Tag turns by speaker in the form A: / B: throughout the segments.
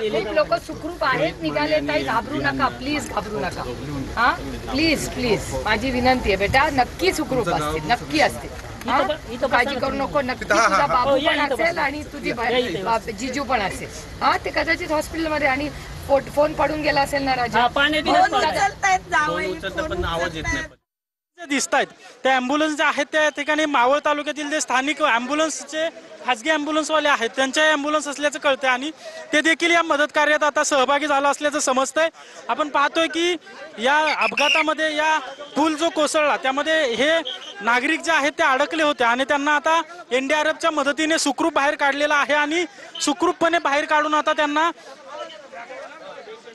A: खूप लोक सुखरूप आहेत, निघाले. ताई घाबरू नका, प्लीज घाबरू नका. हा प्लीज प्लीज माझी विनंती आहे बेटा, नक्की सुखरूप असतील, नक्की असतील. काळजी करू नको. नक्की तुझा बाबू पण असेल आणि तुझी जिजू पण असेल. हा ते कदाचित हॉस्पिटलमध्ये आणि फोन पडून गेला असेल ना राजा.
B: दिसत आहेत त्या ॲम्ब्युलन्स ज्या आहेत त्या ठिकाणी मावळ तालुक्यातील जे स्थानिक ॲम्ब्युलन्सचे खाजगी ॲम्ब्युलन्सवाले आहेत त्यांच्या ॲम्ब्युलन्स असल्याचं कळतंय आणि ते देखील या मदत कार्यात आता सहभागी झालं असल्याचं समजतंय. आपण पाहतोय की या अपघातामध्ये या पूल जो कोसळला त्यामध्ये हे नागरिक जे आहेत ते अडकले होते आणि त्यांना आता NDRFच्या मदतीने सुखरूप बाहेर काढलेलं आहे आणि सुखरूपपणे बाहेर काढून आता त्यांना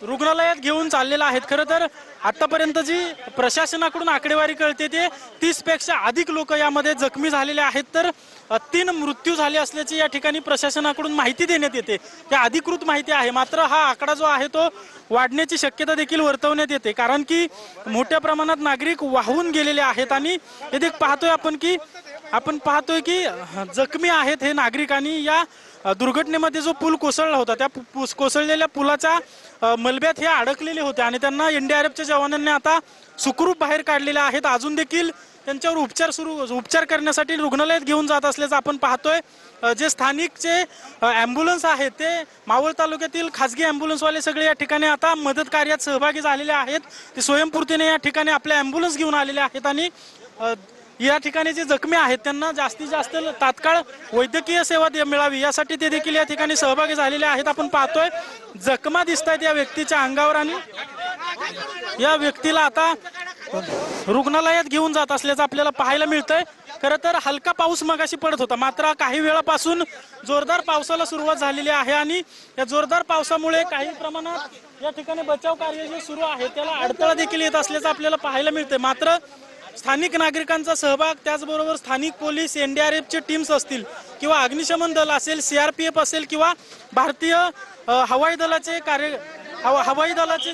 B: रुग्णालयात घेऊन चाललेला आहेत. खरं तर आतापर्यंत जी प्रशासनाकडून आकडेवारी कळते ते 30 पेक्षा अधिक लोक यामध्ये जखमी झालेले आहेत, तर 3 मृत्यू झाले असल्याची या ठिकाणी प्रशासनाकडून माहिती देण्यात येते. त्या अधिकृत माहिती आहे, मात्र हा आकडा जो आहे तो वाढण्याची शक्यता देखील वर्तवण्यात येते, कारण की मोठ्या प्रमाणात नागरिक वाहून गेलेले आहेत आणि हे आपण पाहतोय की जखमी आहेत हे नागरिक. आणि या दुर्घटनेमध्ये जो पूल कोसळला होता त्या कोसळलेल्या पुलाच्या मलब्यात हे अडकलेले होते आणि त्यांना NDRFच्या जवानांनी आता सुखरूप बाहेर काढलेले आहेत. अजून देखील त्यांच्यावर उपचार करण्यासाठी रुग्णालयात घेऊन जात असल्याचं आपण पाहतोय. जे स्थानिकचे ॲम्ब्युलन्स आहेत ते मावळ तालुक्यातील खाजगी ॲम्ब्युलन्सवाले सगळे या ठिकाणी आता मदत कार्यात सहभागी झालेले आहेत. ते स्वयंपूर्तीने या ठिकाणी आपल्या ॲम्ब्युलन्स घेऊन आलेले आहेत आणि या ठिकाणी जे जखमी आहेत त्यांना जास्तीत जास्त तात्काळ वैद्यकीय सेवा मिळावी यासाठी ते देखील या ठिकाणी सहभागी झालेले आहेत. आपण पाहतोय जखमा दिसत आहेत या व्यक्तीच्या अंगावर आणि या व्यक्तीला आता रुग्णालयात घेऊन जात असल्याचं आपल्याला पाहायला मिळतंय. खरं तर हलका पाऊस मगाशी पडत होता, मात्र काही वेळापासून जोरदार पावसाला सुरुवात झालेली आहे आणि या जोरदार पावसामुळे काही प्रमाणात या ठिकाणी बचाव कार्य जे सुरू आहे त्याला अडथळा देखील येत असल्याचं आपल्याला पाहायला मिळतंय. मात्र स्थानिक नागरिकांचा सहभाग, त्याचबरोबर स्थानिक पोलीस, NDRFचे टीम्स असतील किंवा अग्निशमन दल असेल, CRPF असेल किंवा भारतीय हवाई दलाचे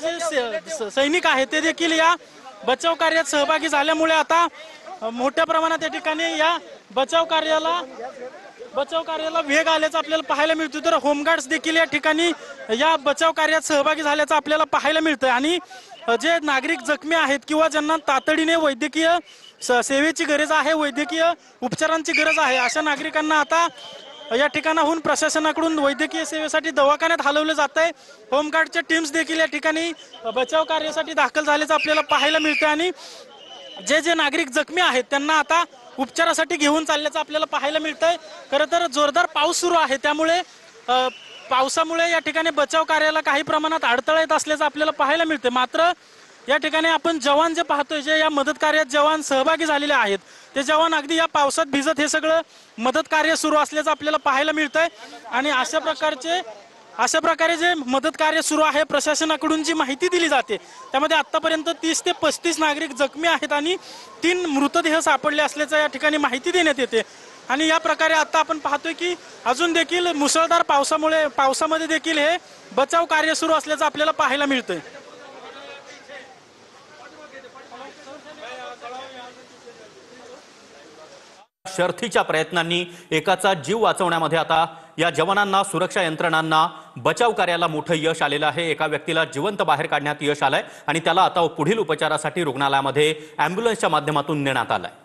B: जे सैनिक आहेत ते देखील या बचाव कार्यात सहभागी झाल्यामुळे आता मोठ्या प्रमाणात या ठिकाणी या बचाव कार्याला वेग आल्याचं आपल्याला पाहायला मिळतो. तर होमगार्ड्स देखील या ठिकाणी या बचाव कार्यात सहभागी झाल्याचं आपल्याला पाहायला मिळतंय आणि जे नागरिक जखमी आहेत किंवा ज्यांना तातडीने वैद्यकीय सेवेची गरज आहे, वैद्यकीय उपचारांची गरज आहे, अशा नागरिकांना आता या ठिकाणाहून प्रशासनाकडून वैद्यकीय सेवेसाठी दवाखान्यात हलवलं जात आहे. होमगार्डच्या टीम्स देखील या ठिकाणी बचाव कार्यासाठी दाखल झाल्याचं आपल्याला पाहायला मिळतं आणि जे नागरिक जखमी आहेत त्यांना आता उपचारासाठी घेऊन चालल्याचं आपल्याला पाहायला मिळतंय. खरं तर जोरदार पाऊस सुरू आहे, त्यामुळे पावसामुळे या ठिकाणी बचाव कार्याला काही प्रमाणात अडथळा येत असल्याचं आपल्याला पाहायला मिळते. मात्र या ठिकाणी आपण जवान जे पाहतोय, जे या मदत कार्यात जवान सहभागी झालेले आहेत ते जवान अगदी या पावसात भिजत हे सगळं मदत कार्य सुरू असल्याचं आपल्याला पाहायला मिळतंय. आणि अशा प्रकारे जे मदत कार्य सुरू आहे, प्रशासनाकडून जी माहिती दिली जाते त्यामध्ये आतापर्यंत 30 ते 35 नागरिक जखमी आहेत आणि 3 मृतदेह सापडले असल्याचं या ठिकाणी माहिती देण्यात येते. आणि या प्रकारे आता आपण पाहतोय की अजून देखील मुसळधार पावसामध्ये देखील हे बचाव कार्य सुरू असल्याचं आपल्याला पाहायला मिळतंय.
C: शर्थीच्या प्रयत्नांनी एकाचा जीव वाचवण्यामध्ये आता या जवानांना, सुरक्षा यंत्रणांना, बचाव कार्याला मोठं यश आलेलं आहे. एका व्यक्तीला जिवंत बाहेर काढण्यात यश आलंय आणि त्याला आता पुढील उपचारासाठी रुग्णालयामध्ये ॲम्ब्युलन्सच्या माध्यमातून नेण्यात आलंय.